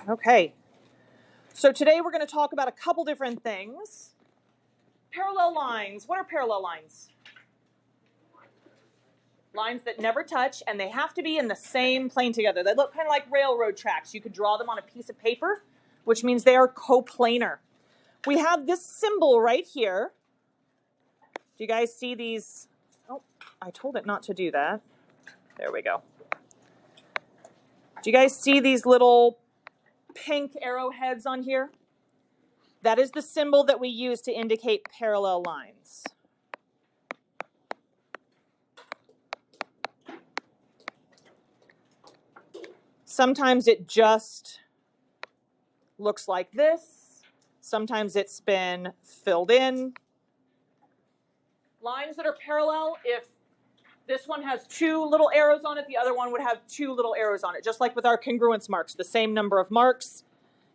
Okay, so today we're going to talk about a couple different things. Parallel lines. What are parallel lines? Lines that never touch, and they have to be in the same plane together. They look kind of like railroad tracks. You could draw them on a piece of paper, which means they are coplanar. We have this symbol right here. Do you guys see these? Oh, I told it not to do that. There we go. Do you guys see these little pink arrowheads on here? That is the symbol that we use to indicate parallel lines. Sometimes it just looks like this. Sometimes it's been filled in. Lines that are parallel, if this one has two little arrows on it, the other one would have two little arrows on it. Just like with our congruence marks, the same number of marks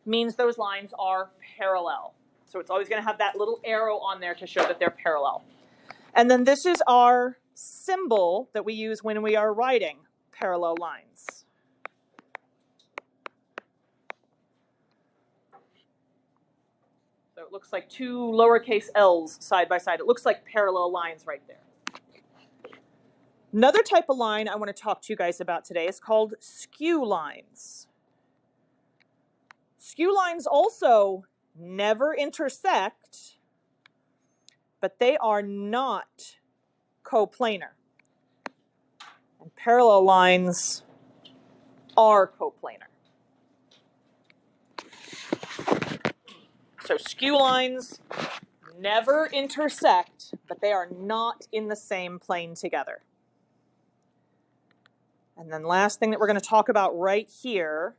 means those lines are parallel. So it's always going to have that little arrow on there to show that they're parallel. And then this is our symbol that we use when we are writing parallel lines. So it looks like two lowercase l's side by side. It looks like parallel lines right there. Another type of line I want to talk to you guys about today is called skew lines. Skew lines also never intersect, but they are not coplanar. And parallel lines are coplanar. So skew lines never intersect, but they are not in the same plane together. And then last thing that we're going to talk about right here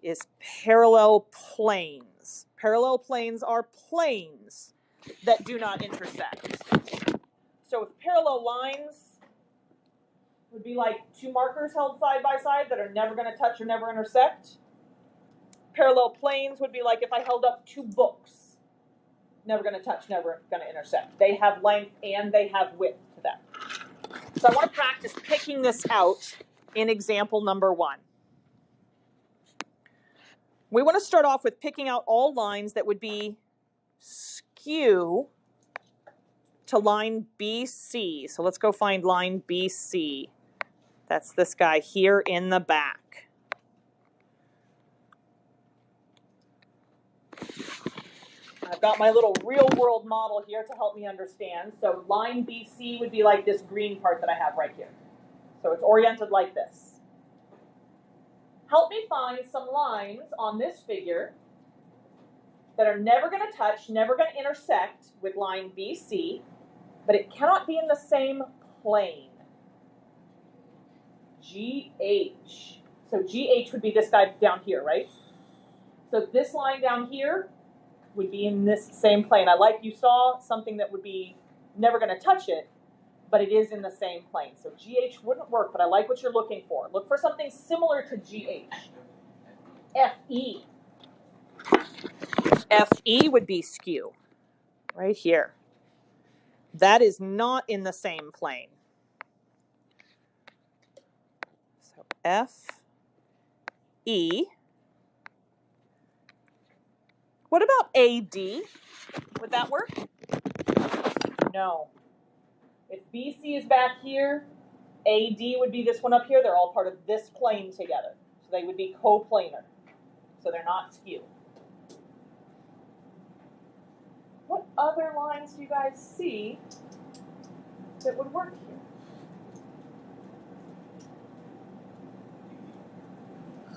is parallel planes. Parallel planes are planes that do not intersect. So if parallel lines would be like two markers held side by side that are never going to touch or never intersect, parallel planes would be like if I held up two books, never going to touch, never going to intersect. They have length and they have width to them. So I want to practice picking this out in example number 1. We want to start off with picking out all lines that would be skew to line BC. So let's go find line BC. That's this guy here in the back. I've got my little real world model here to help me understand. So line BC would be like this green part that I have right here. So it's oriented like this. Help me find some lines on this figure that are never going to touch, never going to intersect with line BC, but it cannot be in the same plane. GH. So GH would be this guy down here, right? So this line down here would be in this same plane. You saw something that would be never going to touch it, but it is in the same plane. So GH wouldn't work, but I like what you're looking for. Look for something similar to GH. FE. FE would be skew, right here. That is not in the same plane. So FE. What about AD? Would that work? No. If BC is back here, AD would be this one up here. They're all part of this plane together. So they would be coplanar. So they're not skew. What other lines do you guys see that would work here?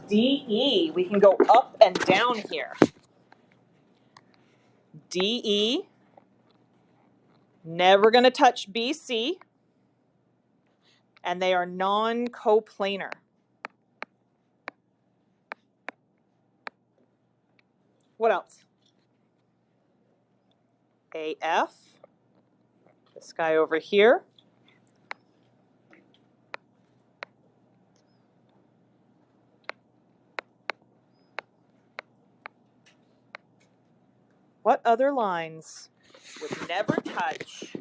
DE. We can go up and down here. DE. Never going to touch BC. And they are non-coplanar. What else? AF. This guy over here. What other lines would never touch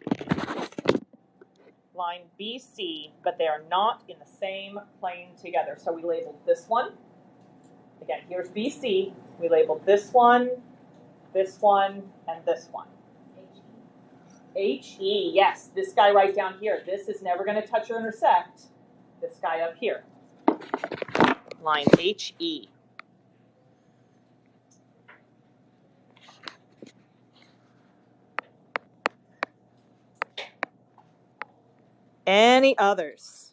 line BC, but they are not in the same plane together? So we labeled this one. Again, here's BC. We labeled this one, and this one. HE, yes, this guy right down here. This is never going to touch or intersect this guy up here. Line HE. Any others?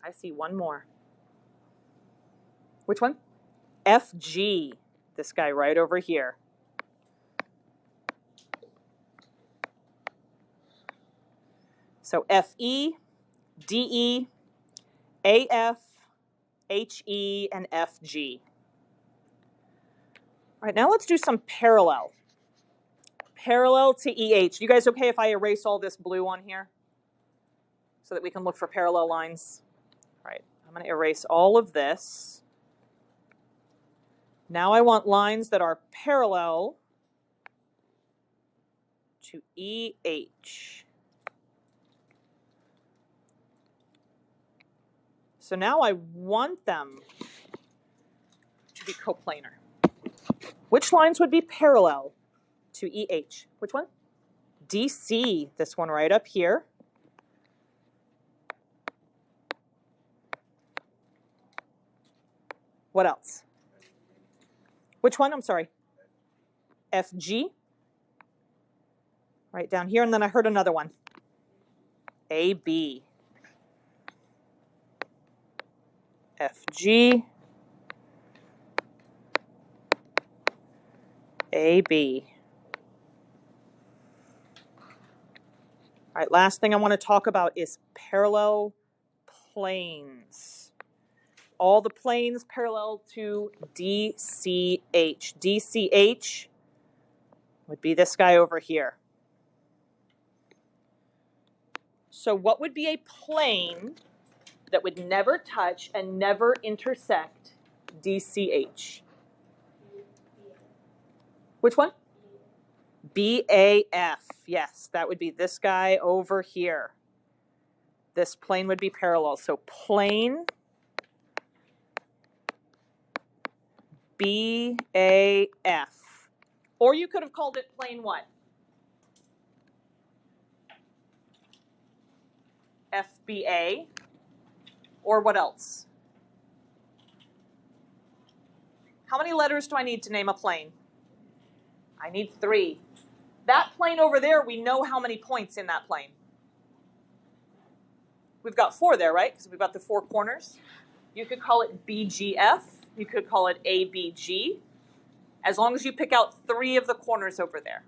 I see one more. Which one? FG, this guy right over here. So FE, DE, AF, HE, and FG. All right, now let's do some parallel. Parallel to EH. You guys okay if I erase all this blue on here so that we can look for parallel lines? All right, I'm going to erase all of this. Now I want lines that are parallel to EH. So now I want them to be coplanar. Which lines would be parallel to EH? Which one? DC, this one right up here. What else? Which one? I'm sorry. FG. Right down here, and then I heard another one. AB. FG. AB. All right, last thing I want to talk about is parallel planes. All the planes parallel to DCH. DCH would be this guy over here. So what would be a plane that would never touch and never intersect DCH? Which one? BAF. Yes, that would be this guy over here. This plane would be parallel. So plane BAF. Or you could have called it plane what? FBA. Or what else? How many letters do I need to name a plane? I need 3. That plane over there, we know how many points in that plane. We've got 4 there, right? Because we've got the 4 corners. You could call it BGF. You could call it ABG. As long as you pick out 3 of the corners over there.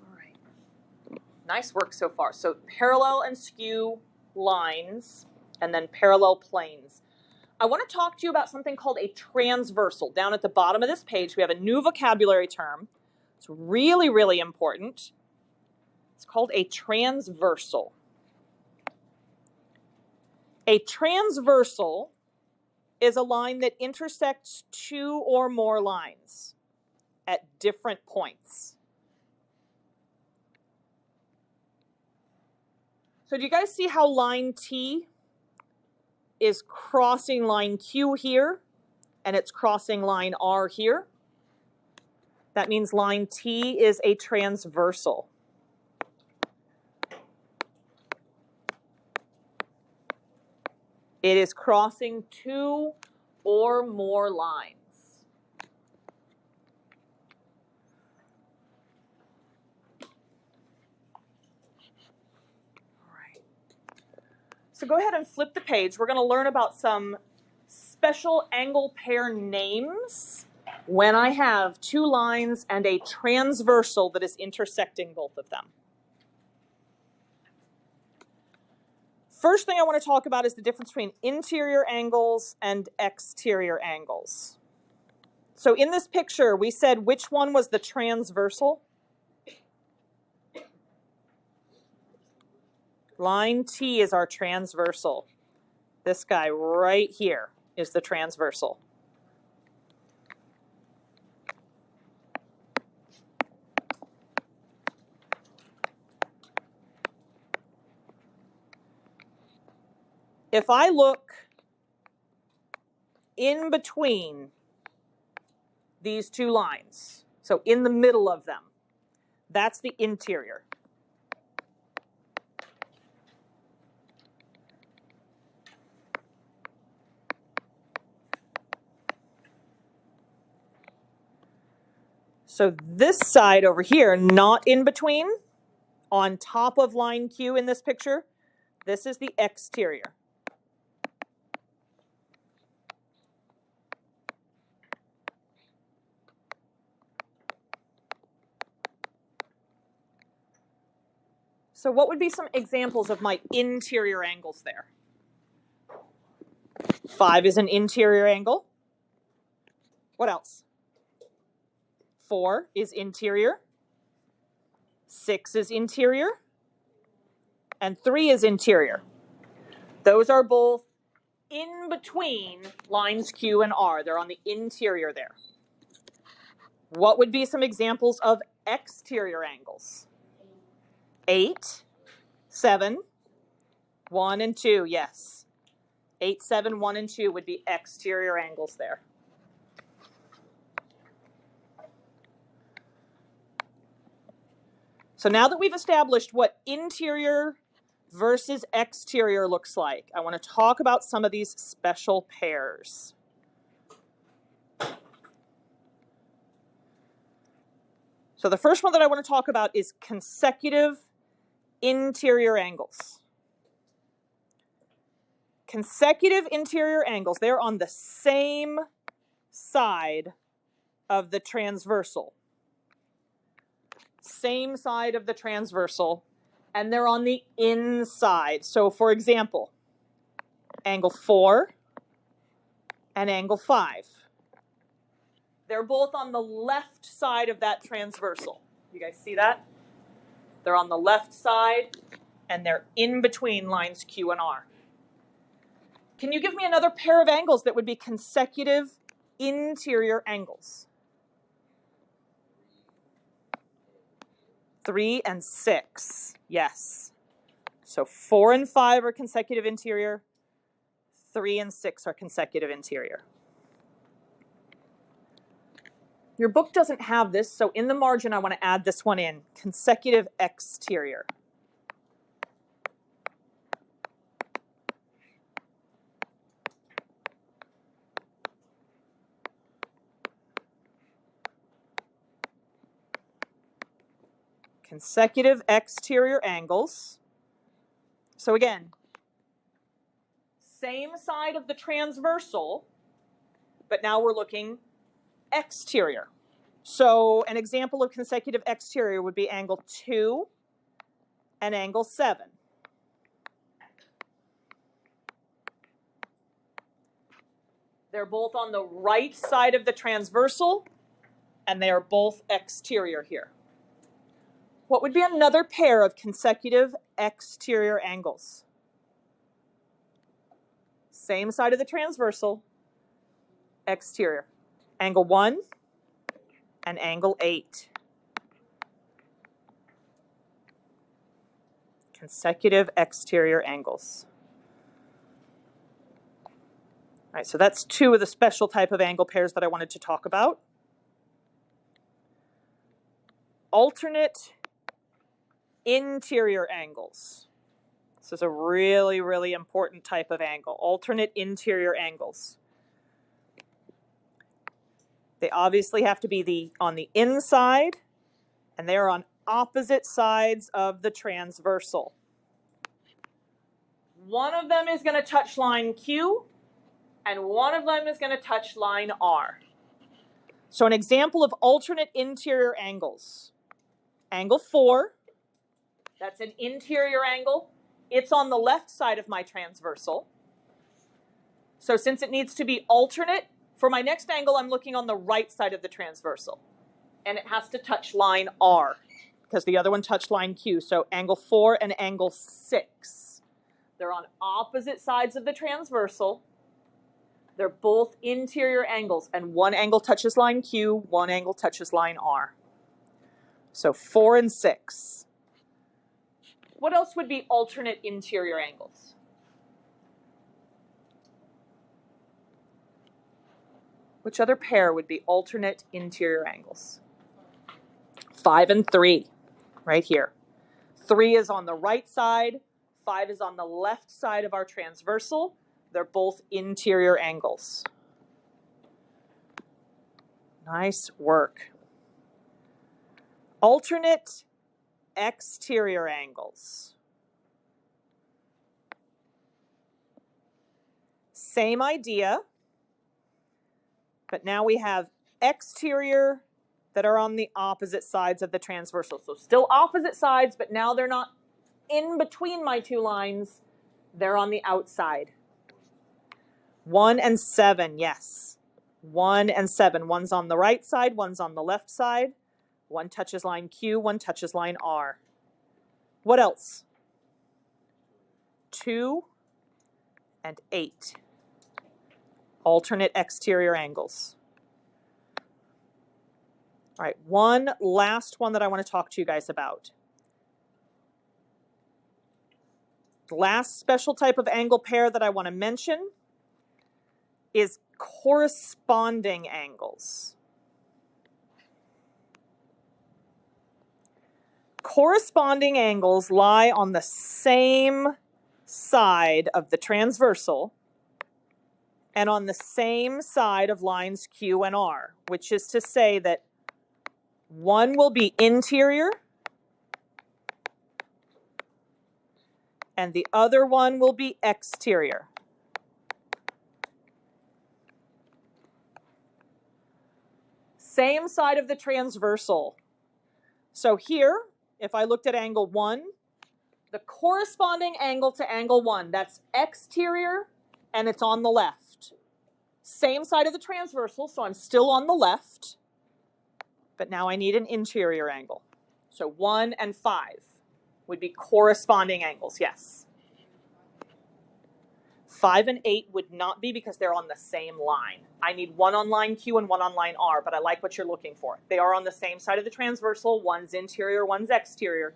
All right. Nice work so far. So parallel and skew lines, and then parallel planes. I want to talk to you about something called a transversal. Down at the bottom of this page, we have a new vocabulary term. It's really, really important. It's called a transversal. A transversal is a line that intersects 2 or more lines at different points. So do you guys see how line T is crossing line Q here, and it's crossing line R here? That means line T is a transversal. It is crossing 2 or more lines. All right. So go ahead and flip the page. We're going to learn about some special angle pair names when I have 2 lines and a transversal that is intersecting both of them. First thing I want to talk about is the difference between interior angles and exterior angles. So in this picture, we said which one was the transversal? Line T is our transversal. This guy right here is the transversal. If I look in between these two lines, so in the middle of them, that's the interior. So this side over here, not in between, on top of line Q in this picture, this is the exterior. So what would be some examples of my interior angles there? 5 is an interior angle. What else? 4 is interior. 6 is interior. And 3 is interior. Those are both in between lines Q and R. They're on the interior there. What would be some examples of exterior angles? 8, 7, 1, and 2, yes. 8, 7, 1, and 2 would be exterior angles there. So now that we've established what interior versus exterior looks like, I want to talk about some of these special pairs. So the first one that I want to talk about is consecutive interior angles. Consecutive interior angles, they're on the same side of the transversal. Same side of the transversal, and they're on the inside. So for example, angle 4 and angle 5. They're both on the left side of that transversal. You guys see that? They're on the left side, and they're in between lines Q and R. Can you give me another pair of angles that would be consecutive interior angles? 3 and 6, yes. So 4 and 5 are consecutive interior. 3 and 6 are consecutive interior. Your book doesn't have this, so in the margin I want to add this one in, consecutive exterior. Consecutive exterior angles. So again, same side of the transversal, but now we're looking exterior. So an example of consecutive exterior would be angle 2 and angle 7. They're both on the right side of the transversal, and they are both exterior here. What would be another pair of consecutive exterior angles? Same side of the transversal, exterior. Angle 1 and angle 8. Consecutive exterior angles. All right, so that's 2 of the special type of angle pairs that I wanted to talk about. Alternate interior angles. This is a really, really important type of angle. Alternate interior angles. They obviously have to be on the inside, and they are on opposite sides of the transversal. One of them is going to touch line Q, and one of them is going to touch line R. So an example of alternate interior angles. Angle 4, that's an interior angle. It's on the left side of my transversal. So since it needs to be alternate, for my next angle, I'm looking on the right side of the transversal. And it has to touch line R, because the other one touched line Q. So angle 4 and angle 6. They're on opposite sides of the transversal. They're both interior angles, and one angle touches line Q, one angle touches line R. So 4 and 6. What else would be alternate interior angles? Which other pair would be alternate interior angles? 5 and 3, right here. 3 is on the right side, 5 is on the left side of our transversal. They're both interior angles. Nice work. Alternate exterior angles. Same idea, but now we have exterior that are on the opposite sides of the transversal. So still opposite sides, but now they're not in between my two lines. They're on the outside. 1 and 7, yes. 1 and 7. One's on the right side, one's on the left side. One touches line Q, one touches line R. What else? 2 and 8. Alternate exterior angles. All right, one last one that I want to talk to you guys about. The last special type of angle pair that I want to mention is corresponding angles. Corresponding angles lie on the same side of the transversal and on the same side of lines Q and R, which is to say that one will be interior and the other one will be exterior. Same side of the transversal. So here, if I looked at angle 1, the corresponding angle to angle 1, that's exterior and it's on the left. Same side of the transversal, so I'm still on the left, but now I need an interior angle. So 1 and 5 would be corresponding angles, yes. 5 and 8 would not be because they're on the same line. I need one on line Q and one on line R, but I like what you're looking for. They are on the same side of the transversal. One's interior, one's exterior.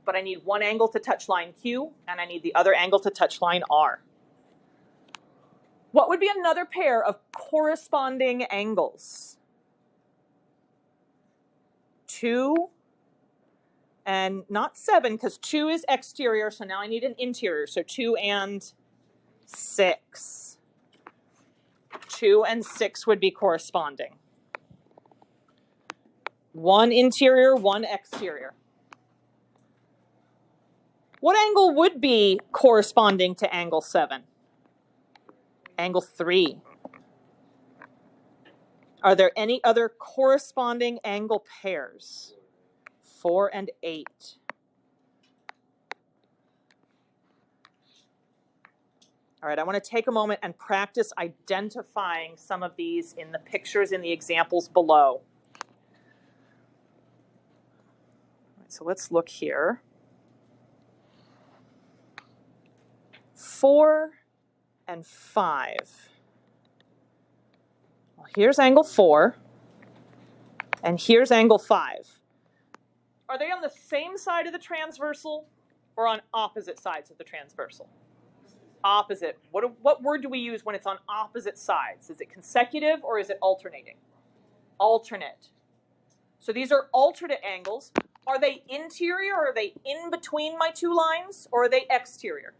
But I need one angle to touch line Q, and I need the other angle to touch line R. What would be another pair of corresponding angles? 2 and not 7, because 2 is exterior, so now I need an interior. So 2 and 6. 2 and 6 would be corresponding. One interior, one exterior. What angle would be corresponding to angle 7? Angle 3. Are there any other corresponding angle pairs? 4 and 8. All right, I want to take a moment and practice identifying some of these in the pictures in the examples below. All right, so let's look here. 4 and 5. Well, here's angle 4, and here's angle 5. Are they on the same side of the transversal or on opposite sides of the transversal? Opposite. What word do we use when it's on opposite sides? Is it consecutive or is it alternating? Alternate. So these are alternate angles. Are they interior or are they in between my two lines or are they exterior?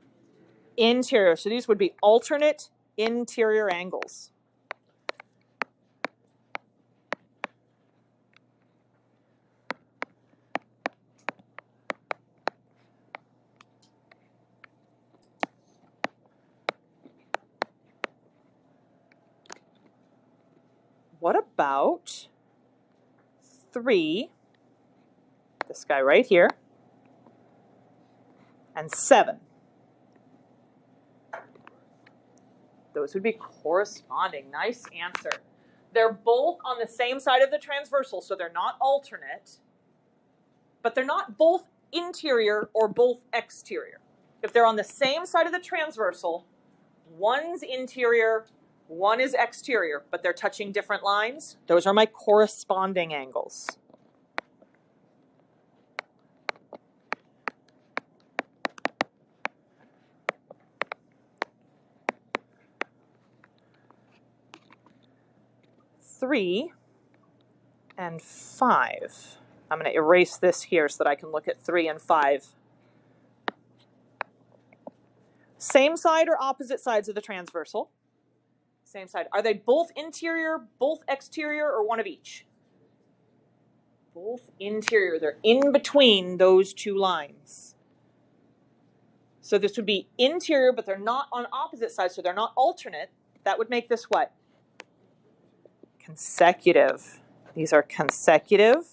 Interior. So these would be alternate interior angles. What about 3, this guy right here, and 7? Those would be corresponding. Nice answer. They're both on the same side of the transversal, so they're not alternate, but they're not both interior or both exterior. If they're on the same side of the transversal, one's interior, one is exterior, but they're touching different lines. Those are my corresponding angles. 3 and 5. I'm going to erase this here so that I can look at 3 and 5. Same side or opposite sides of the transversal? Same side. Are they both interior, both exterior, or one of each? Both interior. They're in between those two lines. So this would be interior, but they're not on opposite sides, so they're not alternate. That would make this what? Consecutive. These are consecutive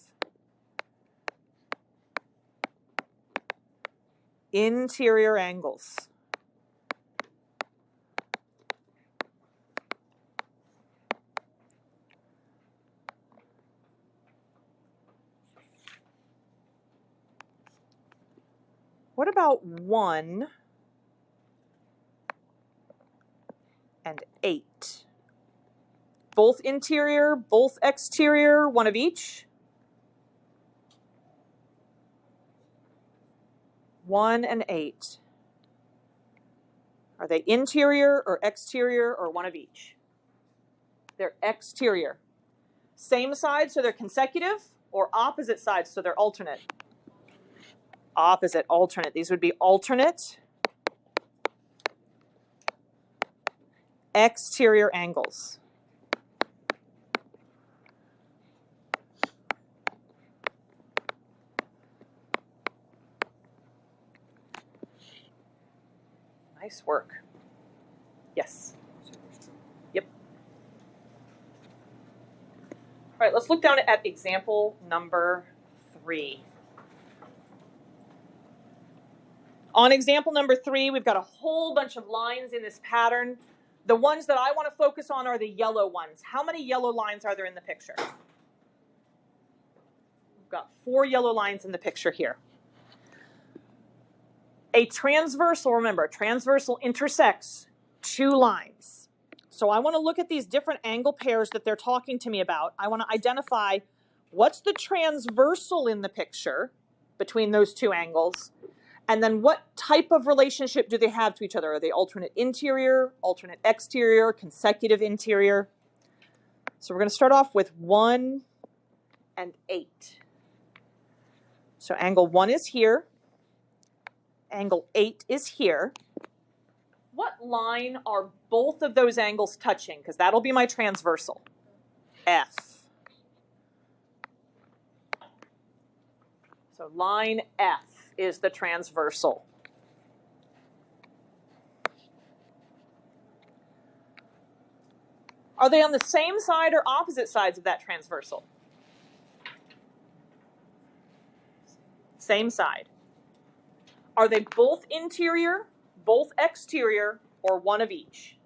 interior angles. What about 1 and 8? Both interior, both exterior, one of each? 1 and 8. Are they interior or exterior or one of each? They're exterior. Same side, so they're consecutive, or opposite sides, so they're alternate? Opposite, alternate. These would be alternate exterior angles. Nice work. Yes. Yep. All right, let's look down at example number 3. On example number 3, we've got a whole bunch of lines in this pattern. The ones that I want to focus on are the yellow ones. How many yellow lines are there in the picture? We've got 4 yellow lines in the picture here. A transversal, remember, transversal intersects 2 lines. So I want to look at these different angle pairs that they're talking to me about. I want to identify what's the transversal in the picture between those 2 angles. And then what type of relationship do they have to each other? Are they alternate interior, alternate exterior, consecutive interior? So we're going to start off with 1 and 8. So angle 1 is here. Angle 8 is here. What line are both of those angles touching? Because that'll be my transversal. F. So line F is the transversal. Are they on the same side or opposite sides of that transversal? Same side. Are they both interior, both exterior, or one of each?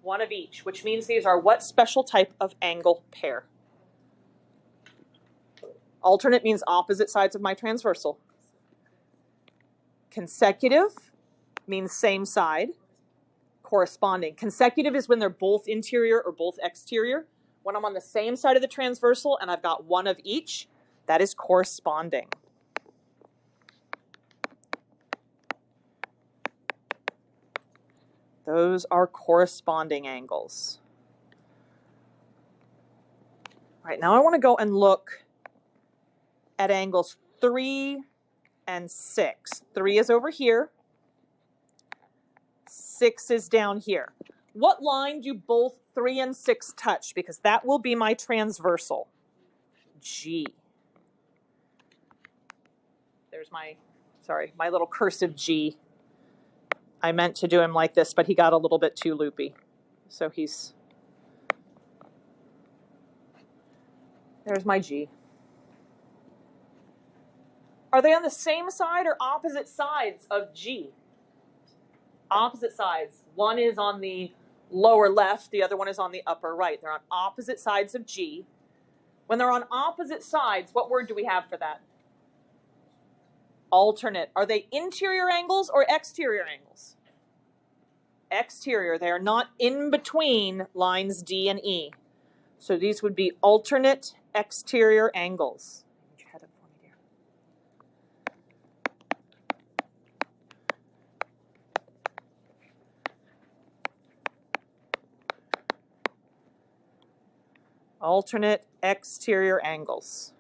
One of each, which means these are what special type of angle pair? Alternate means opposite sides of my transversal. Consecutive means same side. Corresponding. Consecutive is when they're both interior or both exterior. When I'm on the same side of the transversal and I've got one of each, that is corresponding. Those are corresponding angles. All right, now I want to go and look at angles 3 and 6. 3 is over here. 6 is down here. What line do both 3 and 6 touch? Because that will be my transversal. G. There's my little cursive G. I meant to do him like this, but he got a little bit too loopy. So there's my G. Are they on the same side or opposite sides of G? Opposite sides. One is on the lower left, the other one is on the upper right. They're on opposite sides of G. When they're on opposite sides, what word do we have for that? Alternate. Are they interior angles or exterior angles? Exterior. They are not in between lines D and E. So these would be alternate exterior angles. Alternate exterior angles.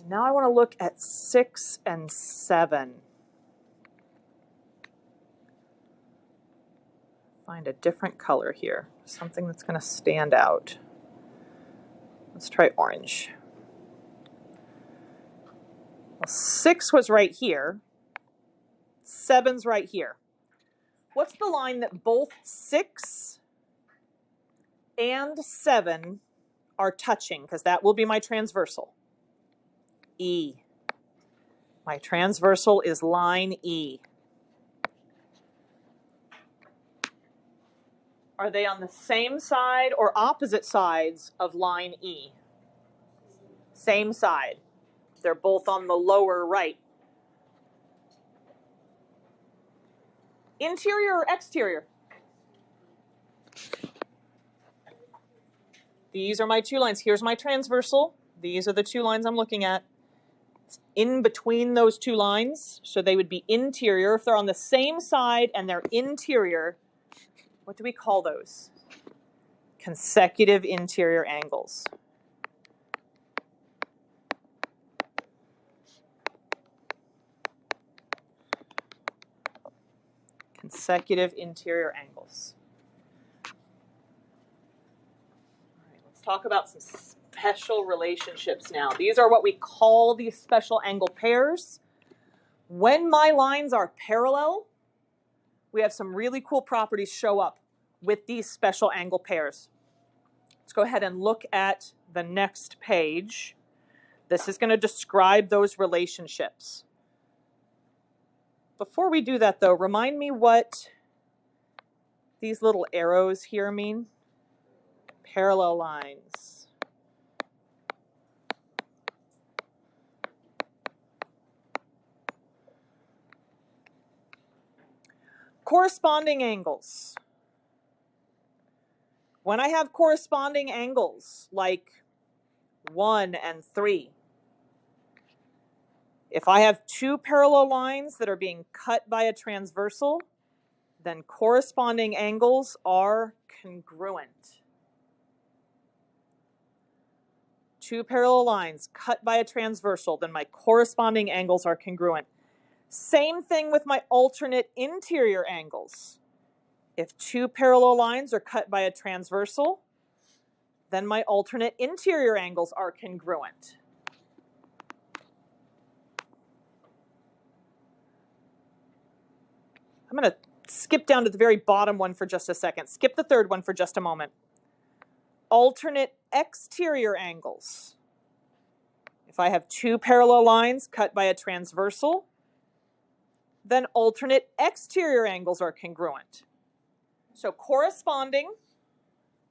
Now I want to look at 6 and 7. Find a different color here, something that's going to stand out. Let's try orange. Well, 6 was right here. 7's right here. What's the line that both 6 and 7 are touching? Because that will be my transversal. E. My transversal is line E. Are they on the same side or opposite sides of line E? Same side. They're both on the lower right. Interior or exterior? These are my 2 lines. Here's my transversal. These are the 2 lines I'm looking at. It's in between those 2 lines, so they would be interior. If they're on the same side and they're interior, what do we call those? Consecutive interior angles. Consecutive interior angles. All right, let's talk about some special relationships now. These are what we call these special angle pairs. When my lines are parallel, we have some really cool properties show up with these special angle pairs. Let's go ahead and look at the next page. This is going to describe those relationships. Before we do that, though, remind me what these little arrows here mean. Parallel lines. Corresponding angles. When I have corresponding angles, like 1 and 3, if I have 2 parallel lines that are being cut by a transversal, then corresponding angles are congruent. 2 parallel lines cut by a transversal, then my corresponding angles are congruent. Same thing with my alternate interior angles. If 2 parallel lines are cut by a transversal, then my alternate interior angles are congruent. I'm going to skip down to the very bottom one for just a second. Skip the third one for just a moment. Alternate exterior angles. If I have 2 parallel lines cut by a transversal, then alternate exterior angles are congruent. So corresponding,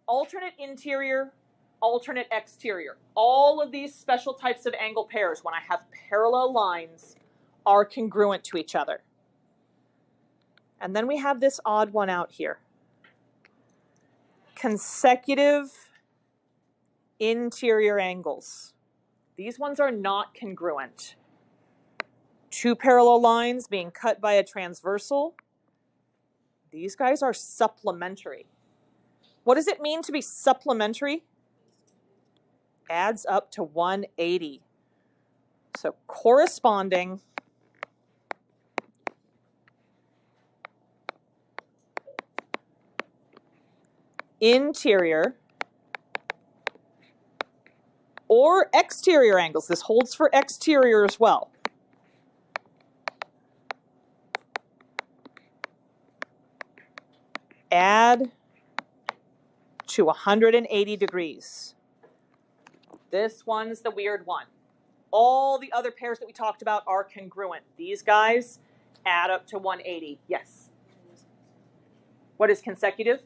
alternate interior, alternate exterior. All of these special types of angle pairs, when I have parallel lines, are congruent to each other. And then we have this odd one out here. Consecutive interior angles. These ones are not congruent. 2 parallel lines being cut by a transversal. These guys are supplementary. What does it mean to be supplementary? Adds up to 180. So corresponding interior or exterior angles. This holds for exterior as well. Add to 180 degrees. This one's the weird one. All the other pairs that we talked about are congruent. These guys add up to 180. Yes. What is consecutive?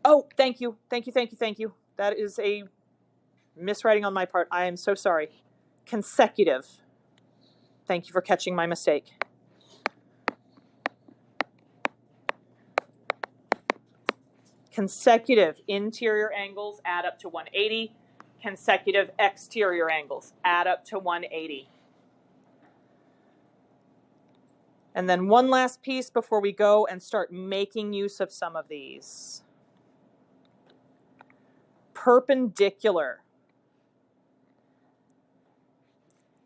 Oh, thank you. Thank you, thank you, thank you. That is a miswriting on my part. I am so sorry. Consecutive. Thank you for catching my mistake. Consecutive interior angles add up to 180. Consecutive exterior angles add up to 180. And then one last piece before we go and start making use of some of these. Perpendicular.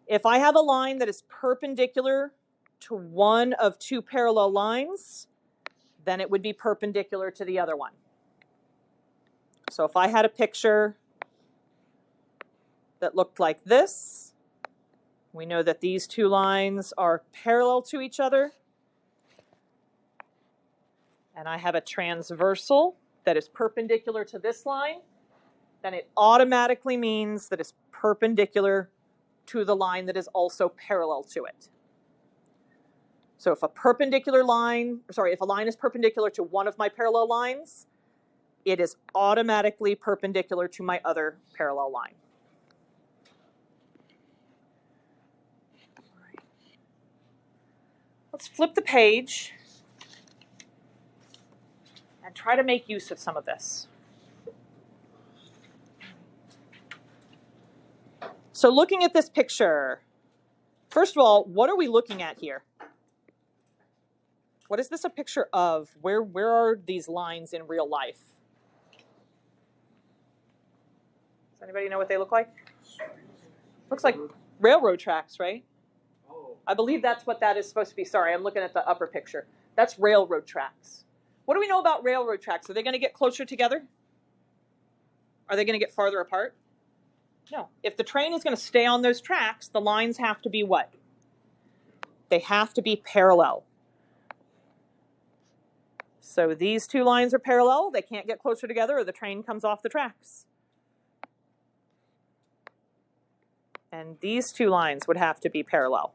If I have a line that is perpendicular to one of two parallel lines, then it would be perpendicular to the other one. So if I had a picture that looked like this, we know that these two lines are parallel to each other. And I have a transversal that is perpendicular to this line, then it automatically means that it's perpendicular to the line that is also parallel to it. So if a line is perpendicular to one of my parallel lines, it is automatically perpendicular to my other parallel line. All right. Let's flip the page and try to make use of some of this. So looking at this picture, first of all, what are we looking at here? What is this a picture of? Where are these lines in real life? Does anybody know what they look like? Looks like railroad tracks, right? I believe that's what that is supposed to be. Sorry, I'm looking at the upper picture. That's railroad tracks. What do we know about railroad tracks? Are they going to get closer together? Are they going to get farther apart? No. If the train is going to stay on those tracks, the lines have to be what? They have to be parallel. So these two lines are parallel. They can't get closer together or the train comes off the tracks. And these two lines would have to be parallel.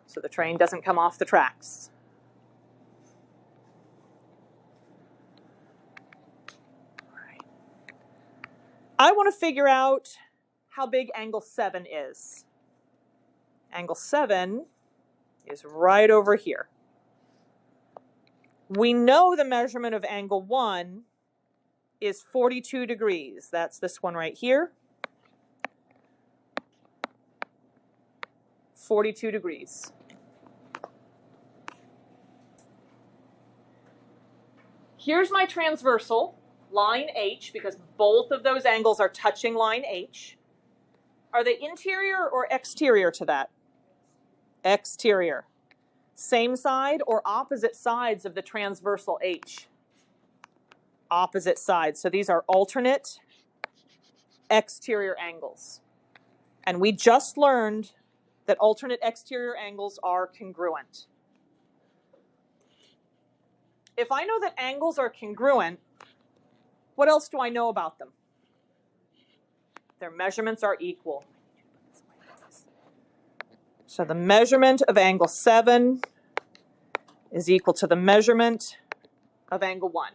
So the train doesn't come off the tracks. All right. I want to figure out how big angle 7 is. Angle 7 is right over here. We know the measurement of angle 1 is 42 degrees. That's this one right here. 42 degrees. Here's my transversal, line H, because both of those angles are touching line H. Are they interior or exterior to that? Exterior. Same side or opposite sides of the transversal H? Opposite sides. So these are alternate exterior angles. And we just learned that alternate exterior angles are congruent. If I know that angles are congruent, what else do I know about them? Their measurements are equal. So the measurement of angle 7 is equal to the measurement of angle 1.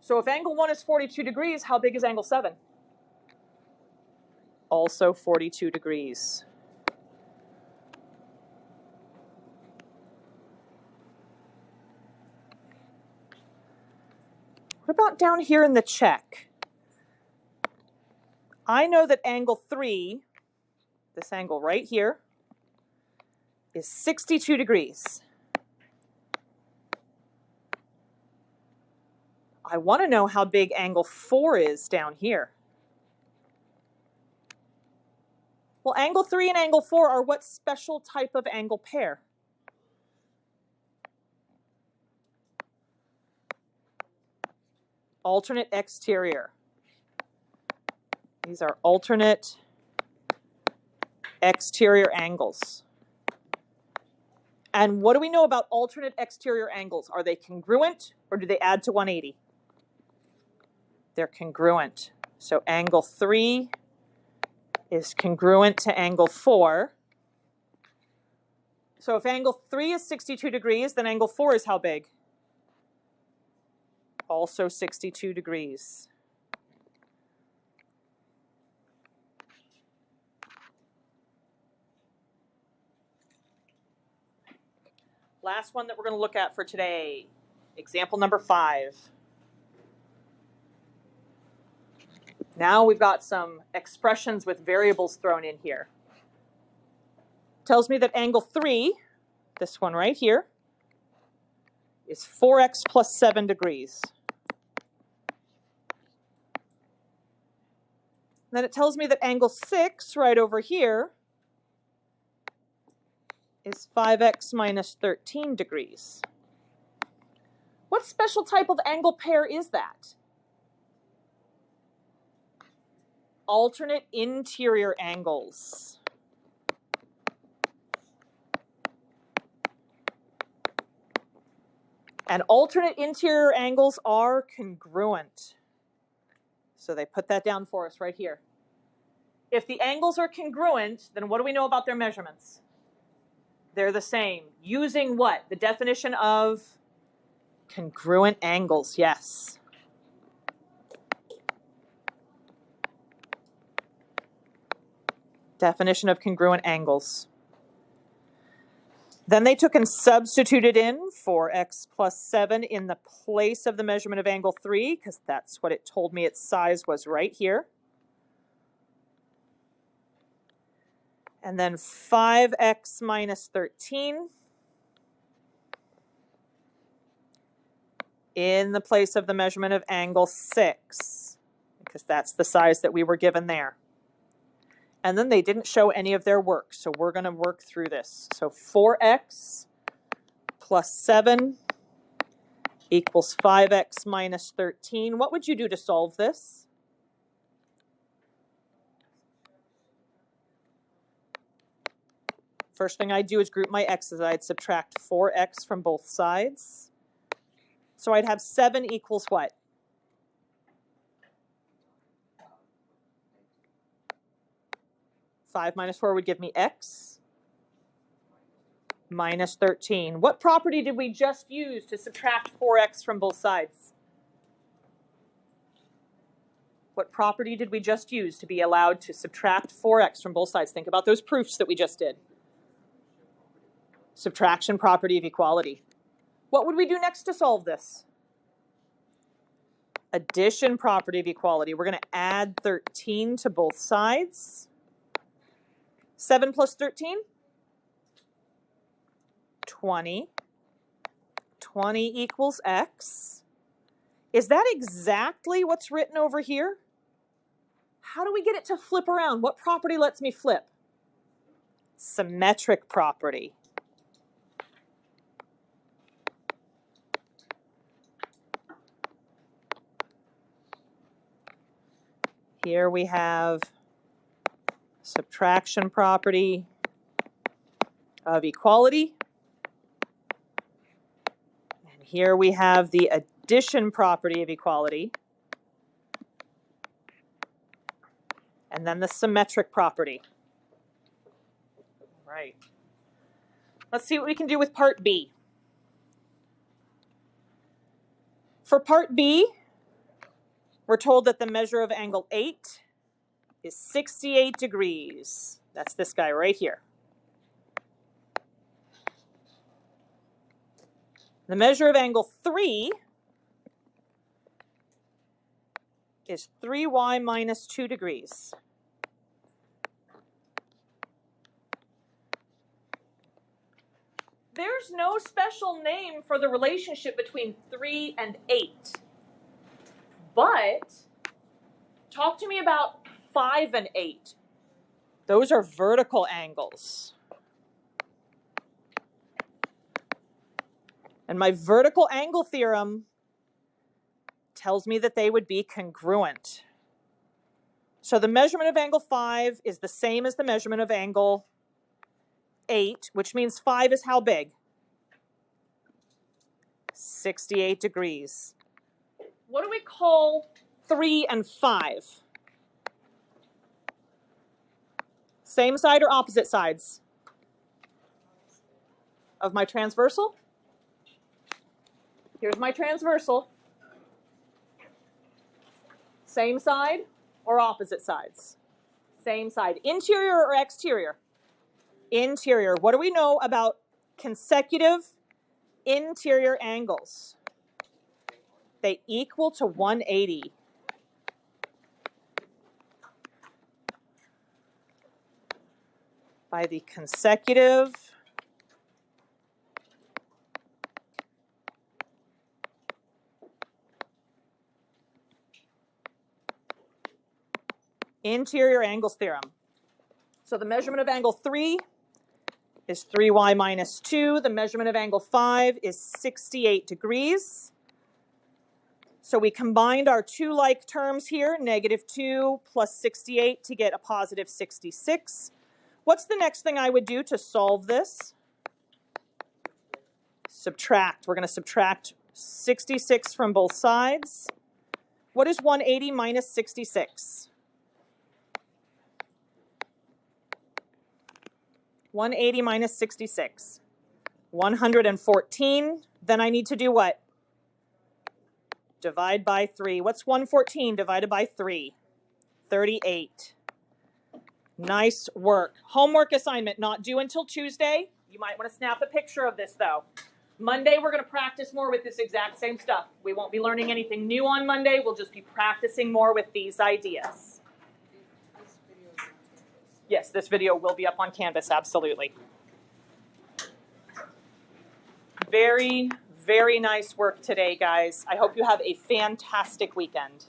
So if angle 1 is 42 degrees, how big is angle 7? Also 42 degrees. What about down here in the check? I know that angle 3, this angle right here, is 62 degrees. I want to know how big angle 4 is down here. Well, angle 3 and angle 4 are what special type of angle pair? Alternate exterior. These are alternate exterior angles. And what do we know about alternate exterior angles? Are they congruent or do they add to 180? They're congruent. So angle 3 is congruent to angle 4. So if angle 3 is 62 degrees, then angle 4 is how big? Also 62 degrees. Last one that we're going to look at for today, example number 5. Now we've got some expressions with variables thrown in here. Tells me that angle 3, this one right here, is 4x plus 7 degrees. Then it tells me that angle 6 right over here is 5x minus 13 degrees. What special type of angle pair is that? Alternate interior angles. And alternate interior angles are congruent. So they put that down for us right here. If the angles are congruent, then what do we know about their measurements? They're the same. Using what? The definition of congruent angles, yes. Definition of congruent angles. Then they took and substituted in 4x plus 7 in the place of the measurement of angle 3, because that's what it told me its size was right here. And then 5x minus 13 in the place of the measurement of angle 6, because that's the size that we were given there. And then they didn't show any of their work, so we're going to work through this. So 4x plus 7 equals 5x minus 13. What would you do to solve this? First thing I'd do is group my x's. I'd subtract 4x from both sides. So I'd have 7 equals what? Five minus 4 would give me x minus 13. What property did we just use to subtract 4x from both sides? What property did we just use to be allowed to subtract 4x from both sides? Think about those proofs that we just did. Subtraction property of equality. What would we do next to solve this? Addition property of equality. We're going to add 13 to both sides. 7 plus 13? 20. 20 equals x. Is that exactly what's written over here? How do we get it to flip around? What property lets me flip? Symmetric property. Here we have subtraction property of equality. And here we have the addition property of equality. And then the symmetric property. All right. Let's see what we can do with part B. For part B, we're told that the measure of angle 8 is 68 degrees. That's this guy right here. The measure of angle 3 is 3y minus 2 degrees. There's no special name for the relationship between 3 and 8. But talk to me about 5 and 8. Those are vertical angles. And my vertical angle theorem tells me that they would be congruent. So the measurement of angle 5 is the same as the measurement of angle 8, which means 5 is how big? 68 degrees. What do we call 3 and 5? Same side or opposite sides of my transversal? Here's my transversal. Same side or opposite sides? Same side. Interior or exterior? Interior. What do we know about consecutive interior angles? They equal to 180. by the consecutive interior angles theorem. So the measurement of angle 3 is 3y minus 2. The measurement of angle 5 is 68 degrees. So we combined our two like terms here, -2 plus 68, to get a positive 66. What's the next thing I would do to solve this? Subtract. We're going to subtract 66 from both sides. What is 180 minus 66? 180 minus 66. 114. Then I need to do what? Divide by 3. What's 114 divided by 3? 38. Nice work. Homework assignment not due until Tuesday. You might want to snap a picture of this though. Monday we're going to practice more with this exact same stuff. We won't be learning anything new on Monday. We'll just be practicing more with these ideas. Yes, this video will be up on Canvas, absolutely. Very, very nice work today, guys. I hope you have a fantastic weekend.